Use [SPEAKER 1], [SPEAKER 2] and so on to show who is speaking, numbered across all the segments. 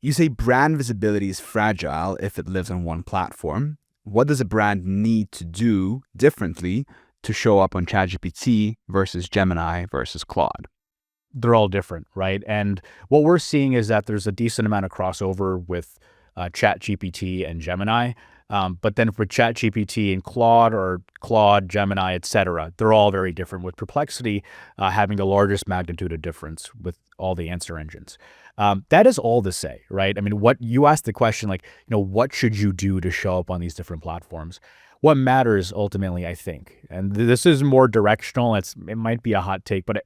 [SPEAKER 1] You say brand visibility is fragile if it lives on one platform. What does a brand need to do differently to show up on ChatGPT versus Gemini versus Claude?
[SPEAKER 2] They're all different, right? And what we're seeing is that there's a decent amount of crossover with ChatGPT and Gemini. But then for ChatGPT and Claude or Claude, Gemini, etc., they're all very different, with Perplexity having the largest magnitude of difference with all the answer engines. That is all to say, right? I mean, what you asked the question, like, what should you do to show up on these different platforms? What matters ultimately, I think, and this is more directional. It might be a hot take, but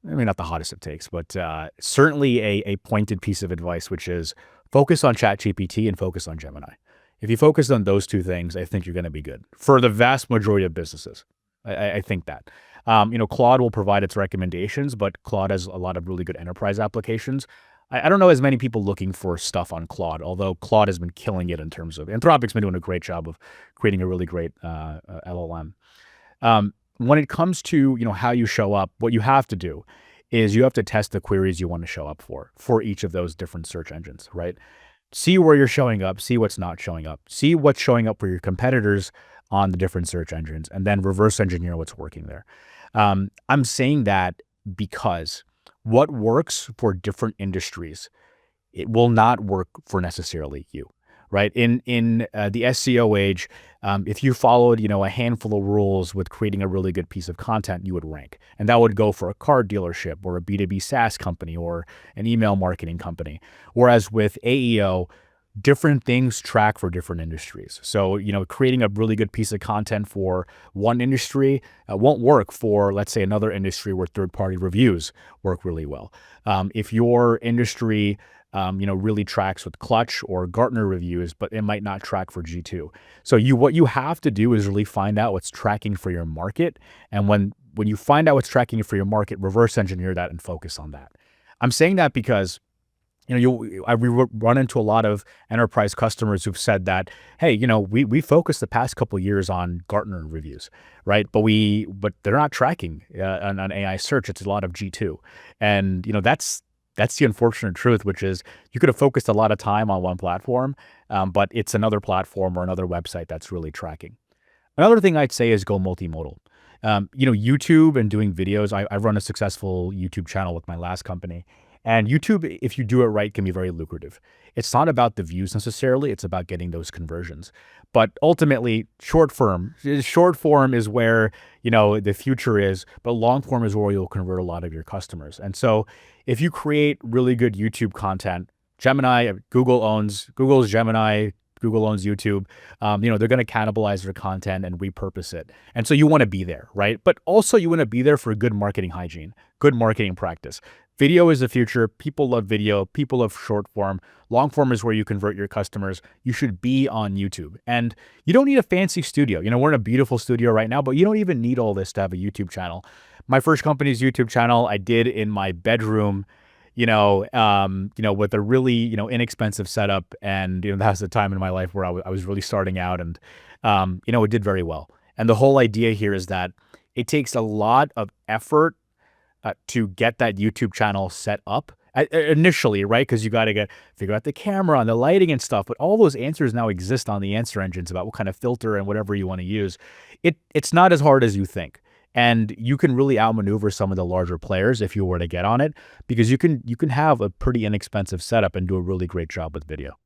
[SPEAKER 2] I mean, not the hottest of takes, but certainly a pointed piece of advice, which is focus on ChatGPT and focus on Gemini. If you focus on those two things, I think you're going to be good for the vast majority of businesses. I think that. Claude will provide its recommendations, but Claude has a lot of really good enterprise applications. I don't know as many people looking for stuff on Claude, although Claude has been killing it in terms of Anthropic's been doing a great job of creating a really great LLM. When it comes to how you show up, what you have to do is you have to test the queries you want to show up for each of those different search engines, right? See where you're showing up, see what's not showing up, see what's showing up for your competitors on the different search engines, and then reverse engineer what's working there. I'm saying that because what works for different industries, it will not work for necessarily you, right? In the SEO age, if you followed, a handful of rules with creating a really good piece of content, you would rank. And that would go for a car dealership or a B2B SaaS company or an email marketing company. Whereas with AEO, different things track for different industries. So, creating a really good piece of content for one industry won't work for, let's say, another industry where third-party reviews work really well. If your industry really tracks with Clutch or Gartner reviews, but it might not track for G2. So what you have to do is really find out what's tracking for your market. And when you find out what's tracking for your market, reverse engineer that and focus on that. I'm saying that because we run into a lot of enterprise customers who've said that, hey, we focused the past couple of years on Gartner reviews, right? But they're not tracking on AI search. It's a lot of G2, and that's the unfortunate truth, which is you could have focused a lot of time on one platform, but it's another platform or another website that's really tracking. Another thing I'd say is go multimodal. YouTube and doing videos. I run a successful YouTube channel with my last company. And YouTube, if you do it right, can be very lucrative. It's not about the views necessarily. It's about getting those conversions. But ultimately, short form is where, the future is, but long form is where you'll convert a lot of your customers. And so if you create really good YouTube content, Google's Gemini, Google owns YouTube. They're going to cannibalize their content and repurpose it. And so you want to be there, right? But also you want to be there for good marketing hygiene, good marketing practice. Video is the future. People love video. People love short form. Long form is where you convert your customers. You should be on YouTube. And you don't need a fancy studio. We're in a beautiful studio right now, but you don't even need all this to have a YouTube channel. My first company's YouTube channel I did in my bedroom, with a really, inexpensive setup. And, that was the time in my life where I was really starting out, and, it did very well. And the whole idea here is that it takes a lot of effort to get that YouTube channel set up initially, right? Because you got to figure out the camera and the lighting and stuff. But all those answers now exist on the answer engines about what kind of filter and whatever you want to use. It's not as hard as you think. And you can really outmaneuver some of the larger players if you were to get on it, because you can have a pretty inexpensive setup and do a really great job with video.